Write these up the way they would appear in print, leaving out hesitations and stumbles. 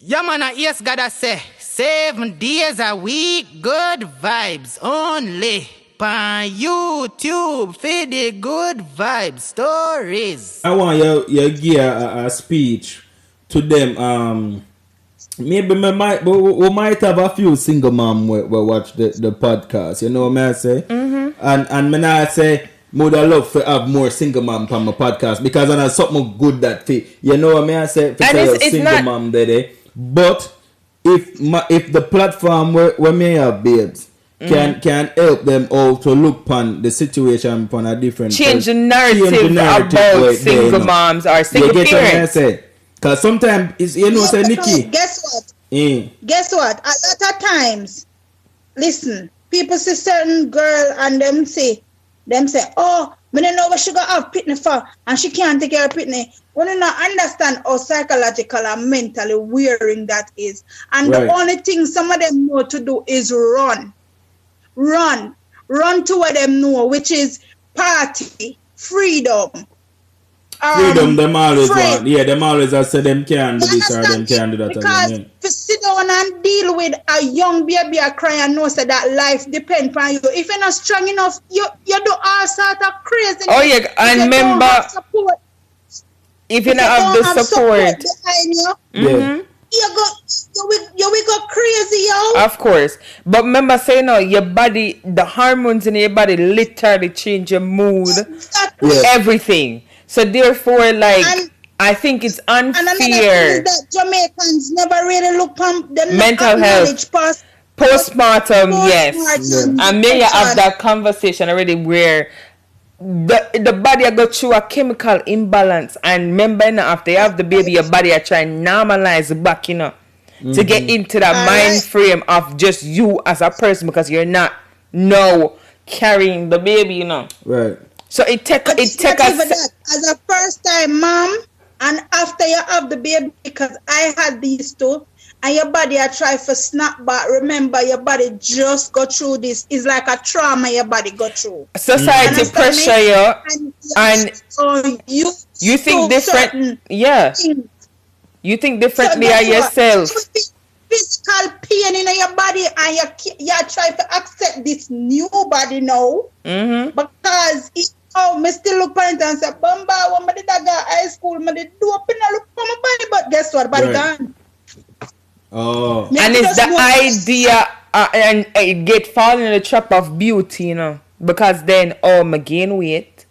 Yeah, man, yes, gotta say, 7 days a week, good vibes only. On YouTube, for the good vibes stories. I want you give a speech to them. Maybe we might have a few single mom will watch the podcast. You know what I say? Mm-hmm. And me I say, would I love to have more single mom on my podcast because I know something good that fit. You know what I say? For it's single not... mom there. But if the platform where me have babes can help them all to look on the situation on a different change the narrative about single moms or single parents. What I say? Because sometimes it's say Nicky. Guess what? Guess what? A lot of times, listen, people see certain girl and them say, oh, me don't know what she got have pitney for and she can't take care of pitney. We do not understand how psychological and mentally wearing that is. And the only thing some of them know to do is run to what them know, which is party, freedom. Freedom, them always want. Yeah, them always I say them can't do this or them can't do that. Because to sit down and deal with a young baby a cry and know so that life depends on you. If you're not strong enough, you do all sort of crazy. Oh yeah, and remember, if you don't have the support behind you, mm-hmm. you will go crazy, yo. Of course. But remember saying now, your body, the hormones in your body literally change your mood, everything. So therefore, like, I think it's unfair. And that Jamaicans never really look on the mental health. Postpartum, yes. And may you have that conversation already where the body go through a chemical imbalance. And remember now, after you have the baby, your body are trying to normalize back, you know, to get into that mind frame of just you as a person because you're not now carrying the baby, you know. Right. So it take us as a first time mom, and after you have the baby, because I had these two, and your body I try for snap back. Remember, your body just go through this. It's like a trauma your body go through. Society pressure you, and so you think different. Yeah, you think differently of yourself. Physical pain in your body, and you try to accept this new body now, because me still look at it and say, Bamba, when I did high school, I did do up in a look for my body, but guess what? Body gone. Oh. And it's the idea, and it get falling in the trap of beauty, you know, because then, I gain weight,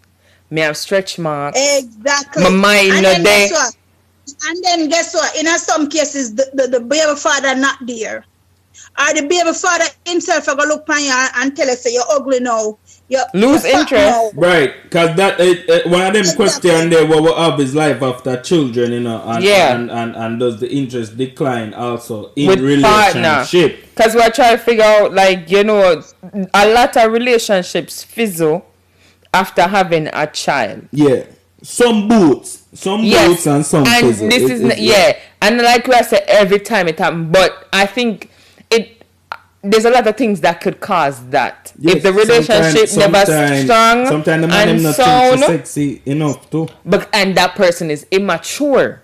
me have stretch marks. Exactly. My mind not there. And then guess what? In some cases, the baby father not there. Or the baby father himself will go look on you and tell us, say, you're ugly now. Lose interest. Now. Right. Because that one of them questions there, what will have his life after children, you know, and does the interest decline also in with relationship? Because we're trying to figure out, like, you know, a lot of relationships fizzle after having a child. Yeah. Some boots and some fizzle. This and like I said, every time it happens, but I think there's a lot of things that could cause that. Yes, if the relationship never strong sometimes the man and not sound, sexy enough too. And that person is immature.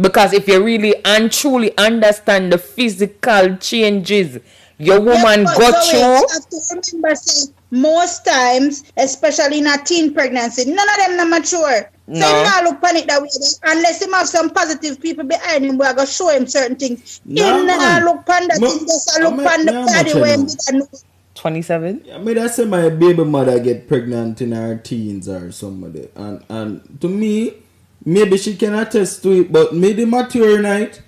Because if you really and truly understand the physical changes your woman go through. You have to remember, say, most times, especially in a teen pregnancy, none of them are mature. No. So you not look on it that way. Unless him have some positive people behind him, we are going to show him certain things. He not look on that thing, just look on the body where he 27? I mean, I say my baby mother get pregnant in her teens or somebody. And to me, maybe she can attest to it, but me the mature night,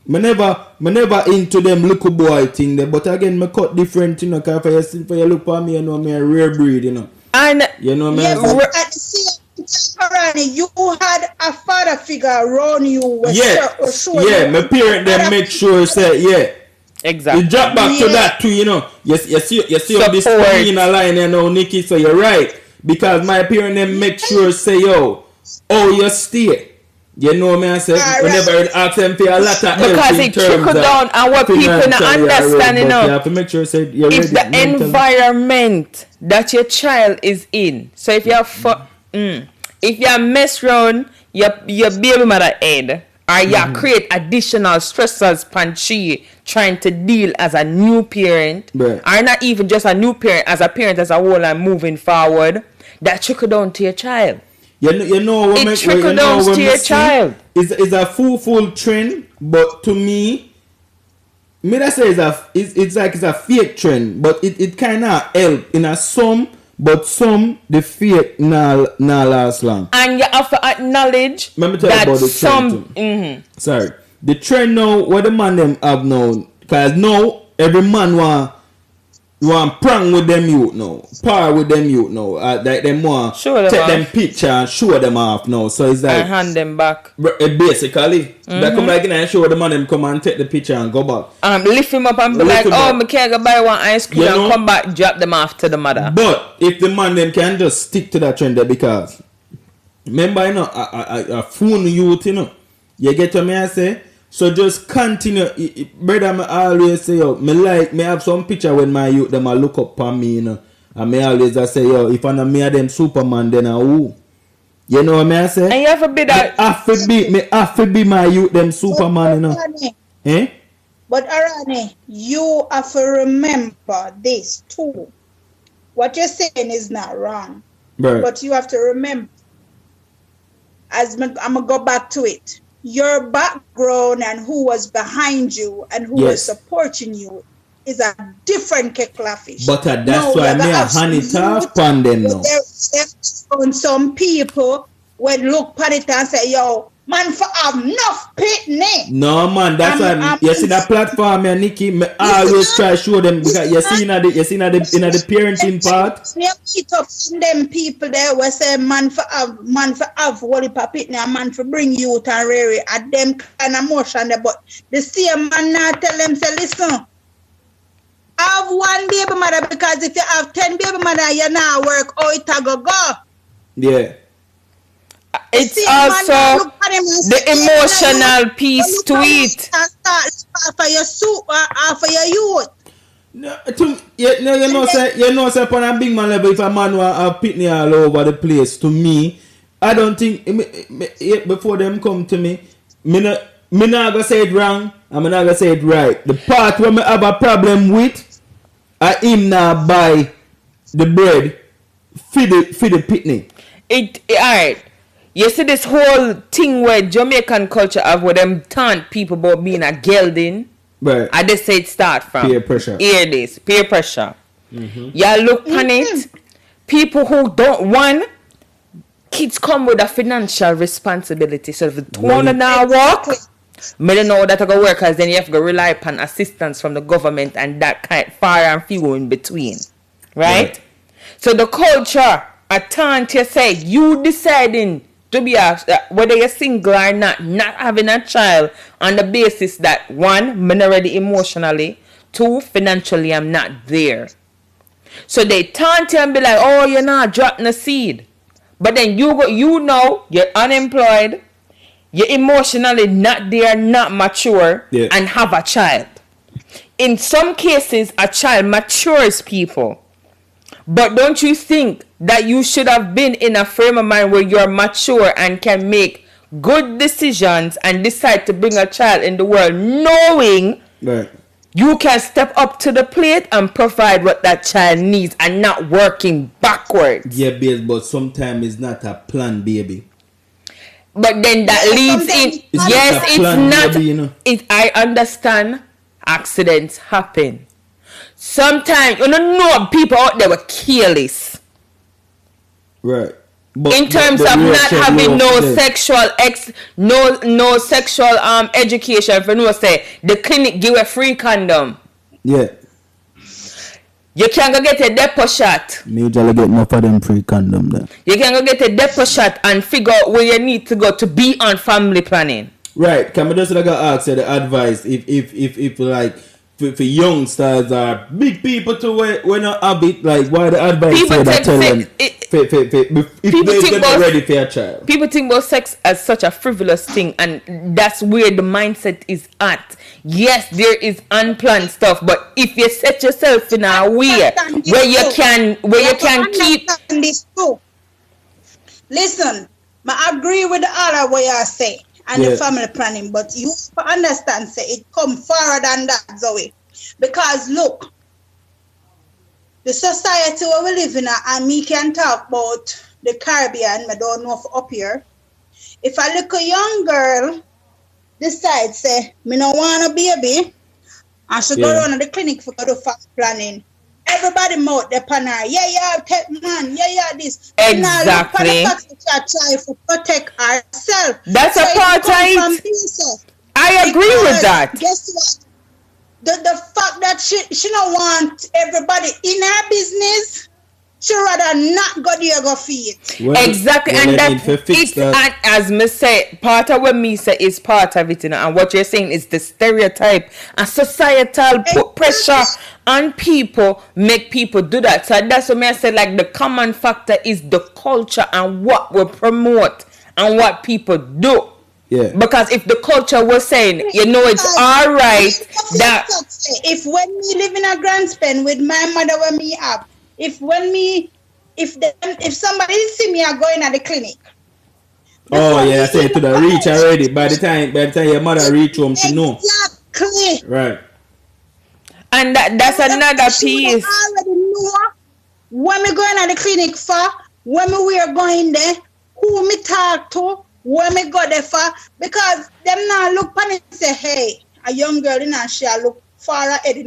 me never into them little boy thing there. But again, me cut different, you know, because if you look at me, you know, me a rare breed, you know. And you know me. Yeah, but at the same time, you had a father figure around you. My parent them make sure say, yeah. Exactly. You drop back to that too, you know. You see on this in a line, you know, Nicky, so you're right. Because my parent them make sure say, yo, you stay. You know me, I say, whenever I ask them for a lot of help. Because it trickle down and what people not understand, you know. You have to make sure say you're it's ready. The environment that your child is in. So if you have if you mess around your baby mother head or you create additional stressors panchi trying to deal as a new parent, or not even just a new parent, as a parent as a whole and moving forward, that trickle down to your child. You know what it trickle down to your child. It's a full trend, but to me that say it's like it's a fake trend, but it kind of help in a some. But some, the fake nah last long. And you have to acknowledge that about the some... Sorry. The trend now, what the man them have now, because now, every man want prank with them youth now. Par with them youth now. Like them want take them picture and show them off now. So it's like... And hand them back. Basically. They come like in and show the man them come and take the picture and go back. Lift him up and be like, I can't go buy one ice cream and come back, drop them off to the mother. But if the man them can just stick to that trend there, because remember, you know, a phone youth, you know. You get what I say? So just continue. Brother, I always say, yo, me have some picture when my youth them a look up on me, you know. And me always say, yo, if I know me them Superman, then I who? You know what I say? And you have to be that. Me have to be my youth them Superman, you know. Eh? But Arani, you have to remember this too. What you're saying is not wrong. Right. But you have to remember, I'm going to go back to it. Your background and who was behind you and who was supporting you is a different kettle of fish. But that's why me a honey talk on them now. Some people would look at it and say, yo, man, for have enough pitney. No, man, that's why you see that platform here, Nicky. Me always try to show them, because you see in the parenting part. You meet up them people there who say man for have what if a pitney, a man for bring you to Rary at them kind of motion there, but the same man now tell them, say, listen, have one baby mother, because if you have 10 baby mother, you now work, it a go. Yeah. It's also the emotional piece to it. For your soup or for your youth. You know, say upon a big man level, if a man want a pitney all over the place, to me, I don't think before them come to me not gonna say it wrong, I'm not gonna say it right. The part where me have a problem with, I him now buy the bread for the pitney. Alright. You see this whole thing where Jamaican culture have where them taunt people about being a gelding. Right. I just say it start from peer pressure. Hear this, peer pressure. You look on it. People who don't want kids come with a financial responsibility. So if the one now walk, me don't know that I go work, because then you have to go rely upon assistance from the government and that kind far and few in between. Right? So the culture, a taunt you say, you deciding to be whether you're single or not having a child on the basis that one, I'm not ready emotionally, two, financially I'm not there. So they taunt you and be like, oh, you're not dropping a seed. But then you know you're unemployed, you're emotionally not there, not mature, and have a child. In some cases, a child matures people. But don't you think that you should have been in a frame of mind where you're mature and can make good decisions and decide to bring a child in the world knowing you can step up to the plate and provide what that child needs and not working backwards? Yeah, babe, but sometimes it's not a plan, baby. But then that leads in... Yes, it's not... Baby, you know? I understand accidents happen. Sometimes, you don't know people out there were careless. Right. In terms of not having no sexual education. For no say, the clinic give a free condom. Yeah. You can go get a depot shot. Me just get enough of them free condom then. You can go get a depot shot and figure out where you need to go to be on family planning. Right. Can we just like ask you the advice if like for youngsters or big people to when not have it, like why the advice people that tell them if they're not ready for a child. People think about sex as such a frivolous thing, and that's where the mindset is at. Yes, there is unplanned stuff, but if you set yourself in a way where you can keep this too. Listen, I agree with all of what you say. and the family planning. But you understand, say it come farther than that, Zoe. Because look, the society where we live in, and me can talk about the Caribbean, I don't know if up here. If a little young girl decides, say, me no want a baby, and she go down to the clinic for the family planning, everybody mouth the pan her. Take man. This. Exactly. Now, try to protect herself. That's so apartheid. I agree with that. Guess what? The fact that she don't want everybody in her business, she rather not go there go feed. Exactly, and that as me say, part of what me say is part of it, and what you're saying is the stereotype and societal put pressure on people, make people do that. So that's what me I say, like the common factor is the culture and what we promote and what people do. Yeah. Because if the culture was saying, it's all right that if when me live in a Grand Span with my mother when me up, if somebody see me going at the clinic. Oh yeah, I say to the reach already. By the time your mother reach home, she know. Exactly. Right. And that's another piece. Already know when me going at the clinic for, when we are going there, who me talk to. Where me go there for? Because them now look pan and say, hey, a young girl, she look far ahead,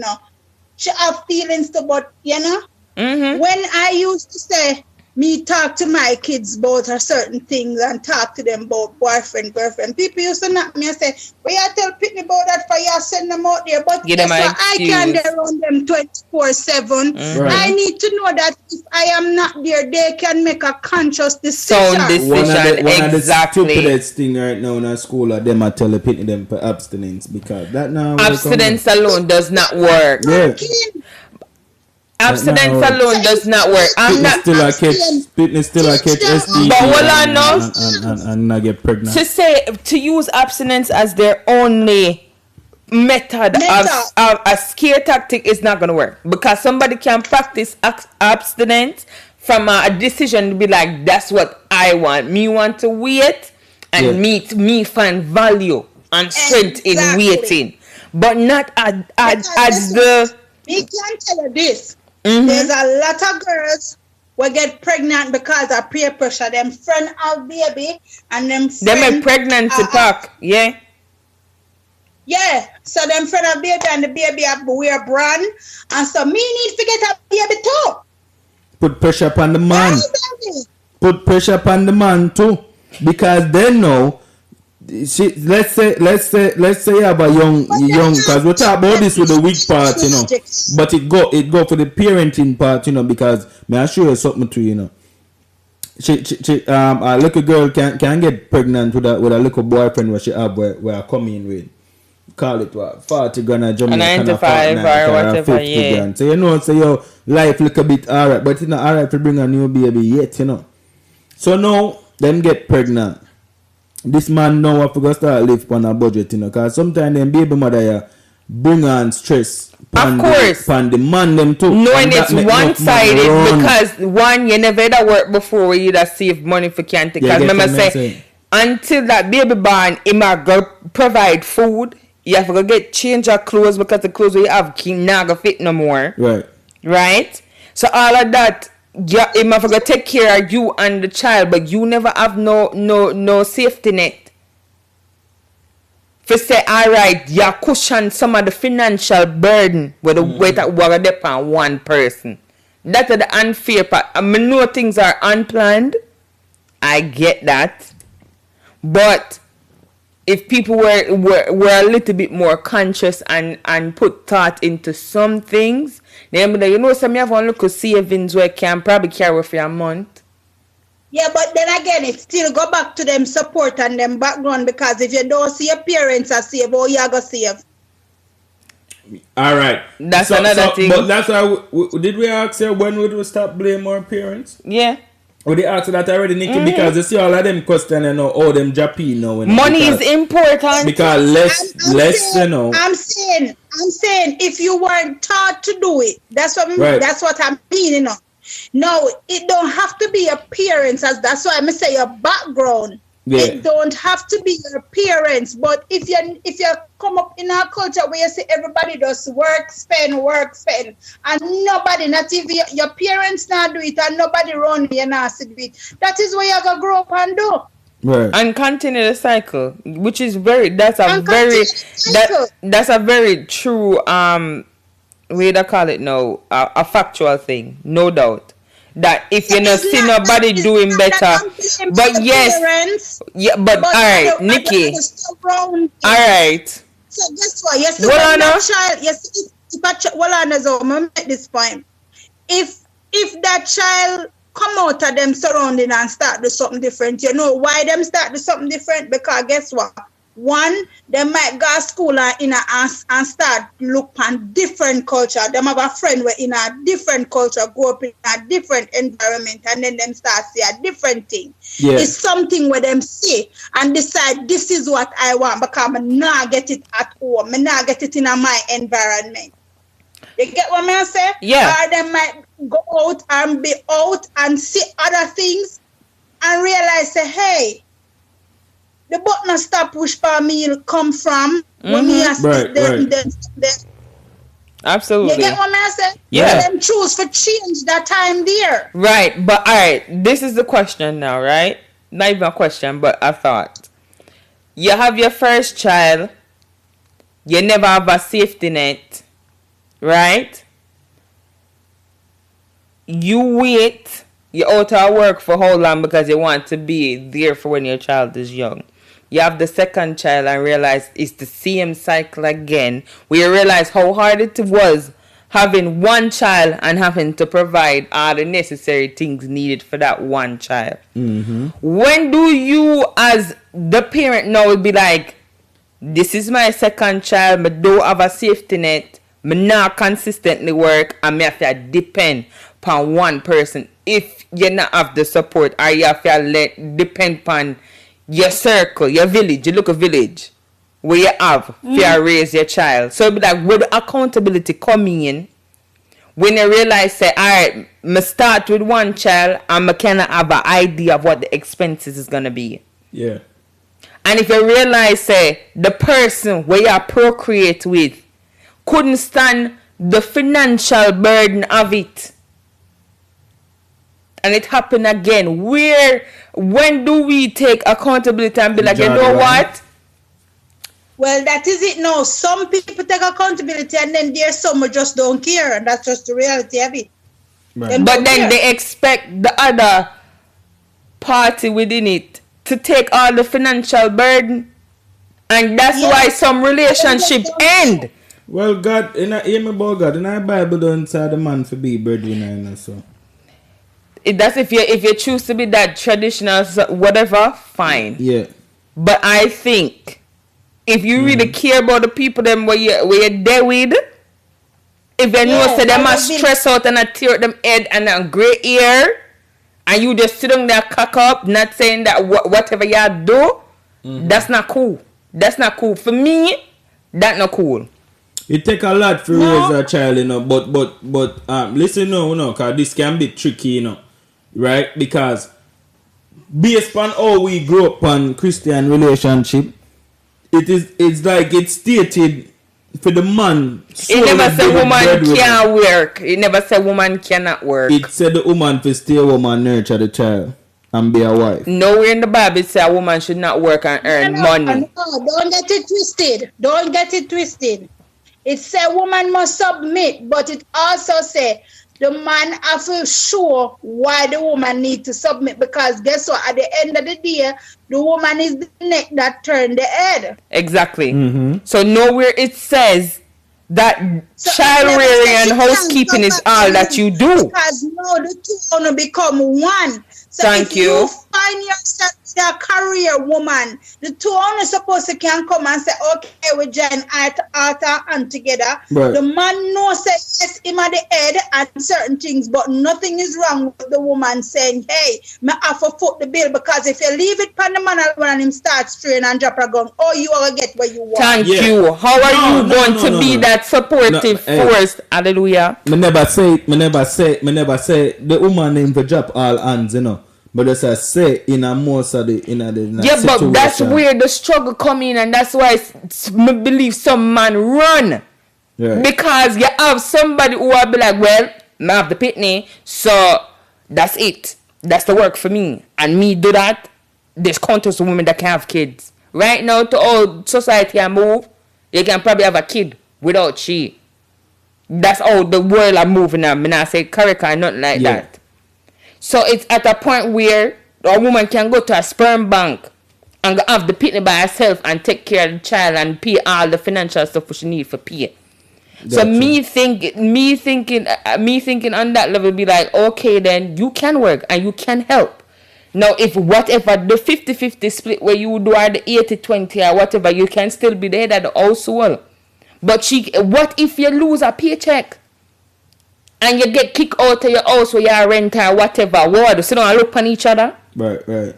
She have feelings to, but, Mm-hmm. When I used to say, me talk to my kids about certain things and talk to them about boyfriend, girlfriend, people used to knock me and say, well, you tell Pitney about that for you, send them out there. But I can't get around them 24/7. Mm-hmm. Right. I need to know that if I am not there, they can make a conscious decision. One of the stupidest thing right now in our school are them I tell the Pitney them for abstinence, because that now abstinence alone does not work. Yeah. Abstinence alone does not work. Fitness still a catch STD. But what I know and not get pregnant. To use abstinence as their only method of a scare tactic is not gonna work, because somebody can practice abstinence from a decision to be like, that's what I want. Me want to wait and me find value and strength in waiting, but not as the. We can tell you this. Mm-hmm. There's a lot of girls who get pregnant because of peer pressure. Them friend have baby and them a pregnancy pack, yeah. So them friend have baby and the baby have wear brand, and so me need to get a baby too. Put pressure upon the man. Put pressure upon the man too, because they know. Let's say you have a young, because we talk about this with the weak part, but it go for the parenting part, because may I show you something to you, a little girl can get pregnant with a little boyfriend where she have where I come in with, call it what, 40 grand a Jamaican, 95 or whatever, 50 grand. So so your life look a bit alright, but it's not alright to bring a new baby yet, So now them get pregnant. This man now have to start live on a budget, because sometimes them baby mother bring on stress. Of course. Pan the man them too. Knowing it's one-sided, because one, you never had work before where you just save money for can't take. Because remember say, until that baby born, he might go provide food. You have to go get change your clothes, because the clothes we have not gonna fit no more. Right? So all of that. Yeah, he might forget take care of you and the child, but you never have no safety net. For say, alright, you cushion some of the financial burden with the weight that we're upon one person. That's the unfair part. I mean, know things are unplanned. I get that. But if people were a little bit more conscious and put thought into some things, then some have one look savings where can probably carry for a month. Yeah, but then again, it still go back to them support and them background, because if you don't see your parents are save, you are going to save. All right. That's another thing. But that's why, did we ask you when would we stop blaming our parents? Yeah. Or they asked that already, Nicky, because you see all of them questioning all them Japan now. Money is important. Because less, I'm saying, if you weren't taught to do it, that's what I'm meaning. No, it don't have to be appearances. That's why I say your background. Yeah. It don't have to be your parents, but if you come up in a culture where you see everybody does work, spend, and nobody, not even your parents not do it, and nobody around you not do it, that is what you're gonna grow up and do. Right. And continue the cycle, which is that's a very true way to call it now, a factual thing, no doubt. That if you not see nobody doing better, but yes, yeah, but all right, Nicky, all right. So guess what? Yes, that child. Yes, if this point. If that child come out of them surrounding and start do something different, you know why them start do something different? Because guess what? One, they might go to school and start look on different culture. Them have a friend where in a different culture, go up in a different environment, and then them start see a different thing. Yeah. It's something where them see and decide this is what I want because I not get it at home. I not get it in my environment. You get what I say? Yeah. Or they might go out and be out and see other things and realize, say, hey, the button stop push for me come from when me Absolutely. You get what I say? Yeah. Them choose for change that time there. Right, but all right, this is the question now, right? Not even a question, but a thought. You have your first child, you never have a safety net, right? You wait, you're out of work for how long because you want to be there for when your child is young. You have the second child and realize it's the same cycle again. We realize how hard it was having one child and having to provide all the necessary things needed for that one child. Mm-hmm. When do you as the parent now be like, this is my second child, but don't have a safety net, I not consistently work, and I have to depend upon one person if you not have the support, or you have to depend upon your circle, your village, you look a village where you have to raise your child. So it'll be like, where the accountability coming in, when you realize, say, all right, I start with one child and I cannot have an idea of what the expenses is going to be. Yeah. And if you realize, say, the person where you procreate with couldn't stand the financial burden of it, and it happened again, when do we take accountability and be like, you know what? Well, that is it now. Some people take accountability and then there's some who just don't care, and that's just the reality of it. Right. But then they expect the other party within it to take all the financial burden, and that's why some relationship end. Well, God, hear me about God. In our Bible, don't say the man to be breadwinner and so. That's if you choose to be that traditional whatever, fine. Yeah. But I think if you really care about the people them where you're there with, if you know say them must stress out and tear them head and a grey ear, and you just sit on there cock up, not saying that whatever you do, that's not cool. That's not cool. For me, that's not cool. It take a lot to raise a child, you know, but listen no, cause this can be tricky, you know. Right? Because based on how we grew up on Christian relationship, it's like it's stated for the man. It never said woman can't work. It never said woman cannot work. It said the woman to stay home and nurture the child and be a wife. Nowhere in the Bible it says a woman should not work and earn money. No, don't get it twisted. Don't get it twisted. It says woman must submit, but it also says the man have to show why the woman need to submit, because guess what? At the end of the day, the woman is the neck that turn the head. Exactly. Mm-hmm. So nowhere it says that child rearing and housekeeping is all that you do. Because now the two gonna become one. So Thank you. You find yourself a career woman, the two only supposed to can come and say, okay, we join heart and together. Right. The man knows say yes, him at the head and certain things, but nothing is wrong with the woman saying, hey, me have to foot the bill, because if you leave it pan the man and him start straying and drop a gun, you will get what you want. Thank you. How are you going to be that supportive force? Hallelujah. Me never say the woman name for drop all hands, you know. But as I say, in a most of the yeah, but that's where the struggle come in, and that's why I believe some man run. Right. Because you have somebody who will be like, well, I have the pitney, so that's it. That's the work for me. And me do that, there's countless women that can have kids. Right now, to all society I move, you can probably have a kid without she. That's how the world are moving now. I mean, I say correct or nothing like that. So it's at a point where a woman can go to a sperm bank and have the pitney by herself and take care of the child and pay all the financial stuff she need for pay. So me thinking on that level be like, okay, then you can work and you can help. Now, if whatever the 50-50 split where you do are the 80-20 or whatever, you can still be the head of the household. But what if you lose a paycheck and you get kicked out of your house where you're a renter or whatever? What? So don't look on each other? Right.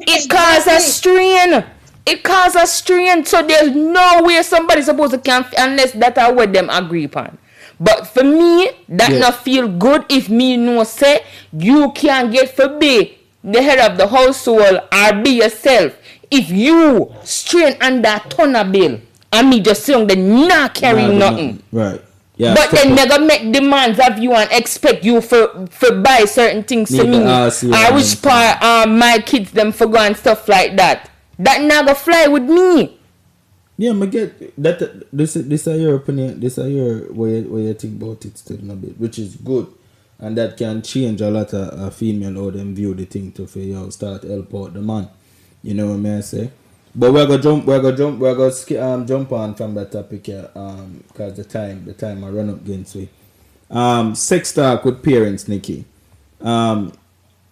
It causes a strain. It causes a strain, so there's no way somebody's supposed to can unless that are what them agree upon. But for me, that not feel good if me no say you can't get for be the head of the household or be yourself. If you strain under a ton of bill and me just saying they not carrying nothing. Right. Yeah, but then they gonna make demands of you and expect you for buy certain things to me. I wish my kids them for go and stuff like that. That never fly with me. Yeah, I get that. This is your opinion. This is your way you think about it still a bit, which is good, and that can change a lot of female how them view the thing to feel start help out the man. You know what I say? But we're gonna jump on from that topic here, because the time I run up against we. Sex talk with parents, Nicky.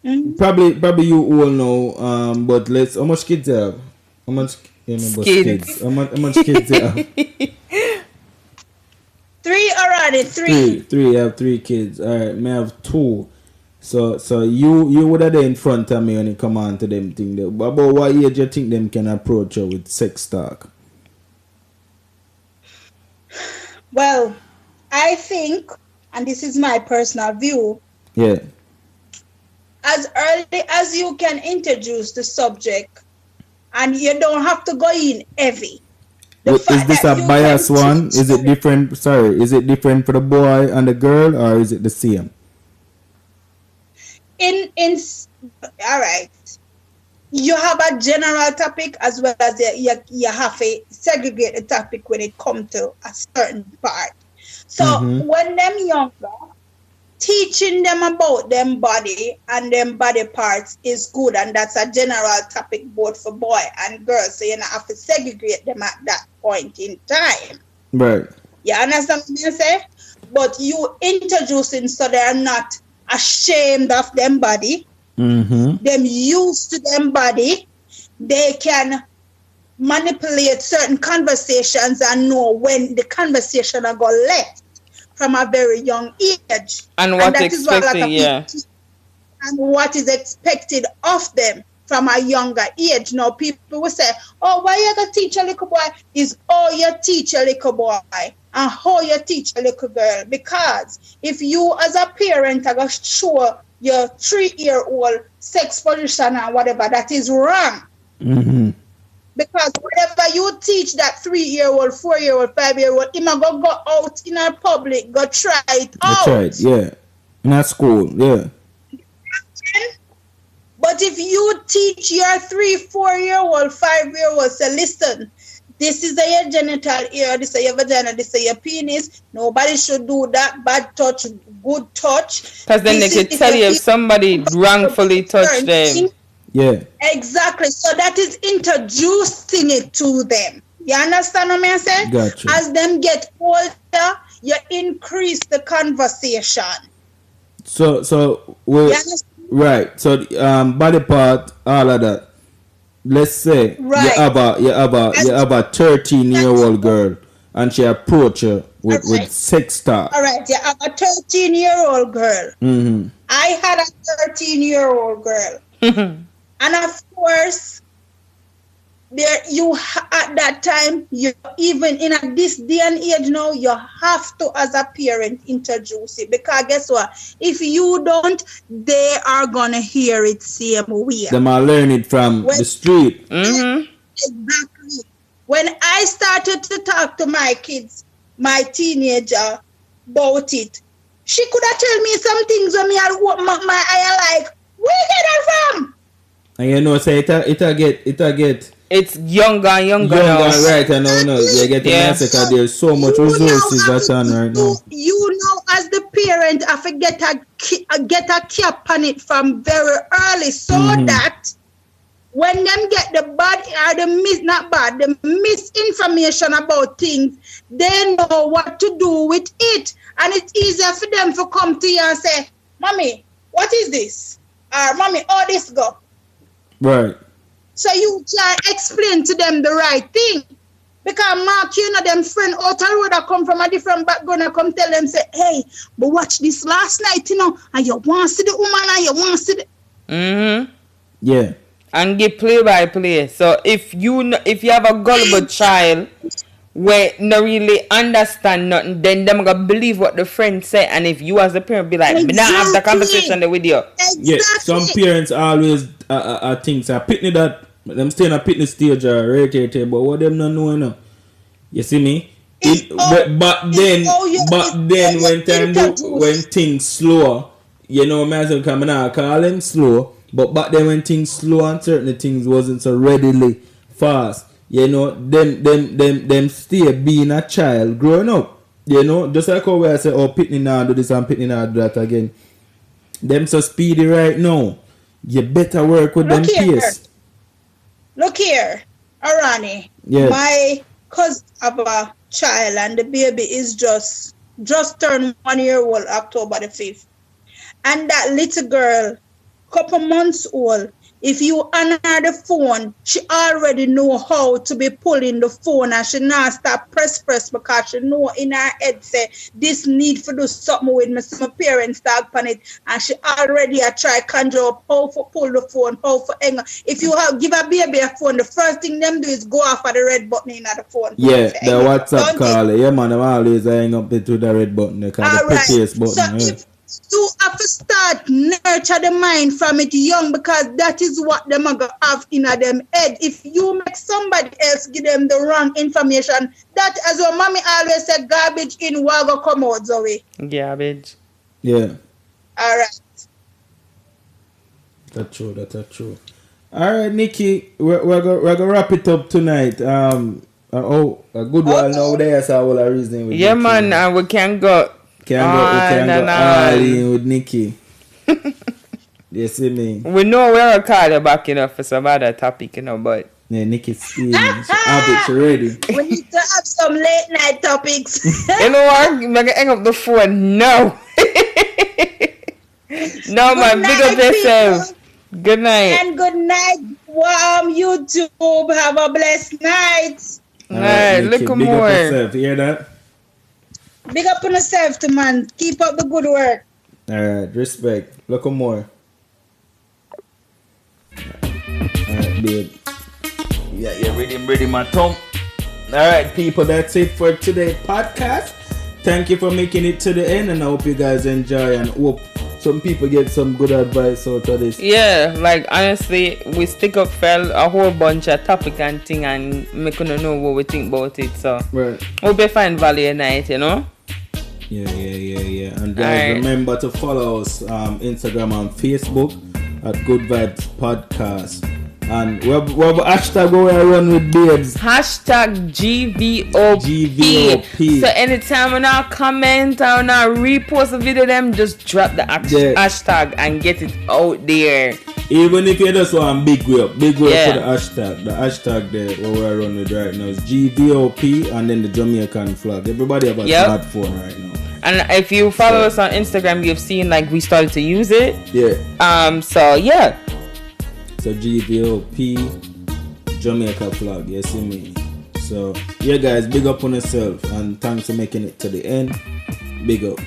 Probably you all know, but how much kids you have? How much kids? How much kids you have? 3 already. Three. You have 3 kids. Alright, me have 2. So you would have there in front of me when it come on to them thing there. But about what age you think them can approach you with sex talk? Well, I think, and this is my personal view. Yeah. As early as you can introduce the subject, and you don't have to go in heavy. Is this a biased one? Is it different? Sorry, is it different for the boy and the girl, or is it the same? All right. You have a general topic as well as you have to segregate the topic when it comes to a certain part. So when them younger, teaching them about them body and them body parts is good, and that's a general topic both for boy and girl. So you don't have to segregate them at that point in time. Right. You understand what I say? But you introducing so they're not ashamed of them body. Them used to them body. They can manipulate certain conversations and know when the conversation are going left from a very young age. And what expected, and what is expected of them from a younger age. Now people will say, oh, why you gonna teach a little boy? Is oh, you teach a little boy and how you teach a little girl. Because if you as a parent are gonna show your 3-year-old sex position and whatever, that is wrong. Because whatever you teach that 3-year-old, 4-year-old, 5-year-old, he might go out in a public, go try it out. That's right, yeah. In a school, yeah. But if you teach your 3-4-year-old, 5-year-old, say, listen, this is your genital area, this is your vagina, this is your penis. Nobody should do that. Bad touch, good touch. Because then they could tell you if somebody wrongfully touched them. Yeah. Exactly. So that is introducing it to them. You understand what I'm saying? Gotcha. As them get older, you increase the conversation. So we right. So body part, all of that. Let's say you have a 13-year-old girl and she approach you with sex talk. All right, you have a 13-year-old girl. I had a 13-year-old girl. And of course, at that time, you even in this day and age now, you have to as a parent introduce it, because guess what? If you don't, they are gonna hear it same way. They might learn it from the street. Mm-hmm. Exactly. When I started to talk to my kids, my teenager, about it, she could have tell me some things when me I open my eye like, where get that from? And you know, say it get. It's younger and younger now. Right, I know. You get the message because there's so much resources that's on right now. You know, as the parent, I forget get a cap on it from very early, so that when them get the bad or the misinformation about things, they know what to do with it. And it's easier for them to come to you and say, Mommy, what is this? Or Mommy, how this go? Right. So you can explain to them the right thing. Because Mark, you know, them friend out the road that come from a different background and come tell them, say, hey, but watch this last night, you know, and you want to see the woman and you want to see the... Mm-hmm. Yeah. And give play by play. So if you have a gullible child where no really understand nothing, then them gonna believe what the friend say. And if you as a parent be like, me not have the conversation there with you. Exactly. Yeah, some parents always think so pitney that them stay in a pitney stage or right, but what them not know now. You see me? But then when things slow, you know, me coming out call them slow. But back then when things slow and certain things wasn't so readily fast, you know, them stay being a child growing up. You know, just like how I say, oh, Pitney now do this and Pitney now do that again. Them so speedy right now. You better work with them pace. Look here, Arani. Yes. My cousin have a child and the baby is just turned 1 year old October the 5th. And that little girl, couple months old, if you honor the phone, she already know how to be pulling the phone and she not stop press because she know in her head say this need to do something with me. So my parents talk on it and she already try conjure up how to pull the phone, how to hang. If you give a baby a phone, the first thing them do is go off of the red button in the phone. Yeah, the WhatsApp call. Yeah, man, I'm always hang up to the red button because the prettiest button. So you have to start nurture the mind from it young, because that is what them are gonna have in them head. If you make somebody else give them the wrong information, that as your mommy always said, garbage in, wago come out, Zoe. Garbage. Yeah. All right. That's true. All right, Nicky, we're gonna wrap it up tonight. A good one now there, so I will reason with yeah, Nicky. Man, and we can go. We can go all in with Nicky. You see me? We know we're a call you back, you know, for some other topic, you know, but... Yeah, Nicky's stealing. She have it, she ready. We need to have some late night topics. You know what? I'm going to hang up the phone now. No, man, big up yourself. Good night. And good night, YouTube. Have a blessed night. All right, look more. Big up yourself, you hear that? Big up on yourself, man. Keep up the good work. Alright, respect. Look more. Alright, babe. Yeah, you're ready, my tongue. Alright, people, that's it for today's podcast. Thank you for making it to the end, and I hope you guys enjoy and hope some people get some good advice out of this. Yeah, like honestly, we stick up for a whole bunch of topic and thing and make you know what we think about it. So right. Hope you find value in it, you know? Yeah. And guys, remember to follow us Instagram and Facebook at Good Vibes Podcast. And we have a hashtag where I run with babes. Hashtag GVOP. So anytime when I comment or when I repost a video, them just drop the hashtag and get it out there. Even if you just want big way up for the hashtag. The hashtag there where we run with right now is GVOP and then the Jamaican flag. Everybody have a smartphone right now. And if you follow us on Instagram, you've seen like we started to use it. Yeah. So yeah. So GVOP, Jamaica flag, you see me? So yeah guys, big up on yourself and thanks for making it to the end. Big up.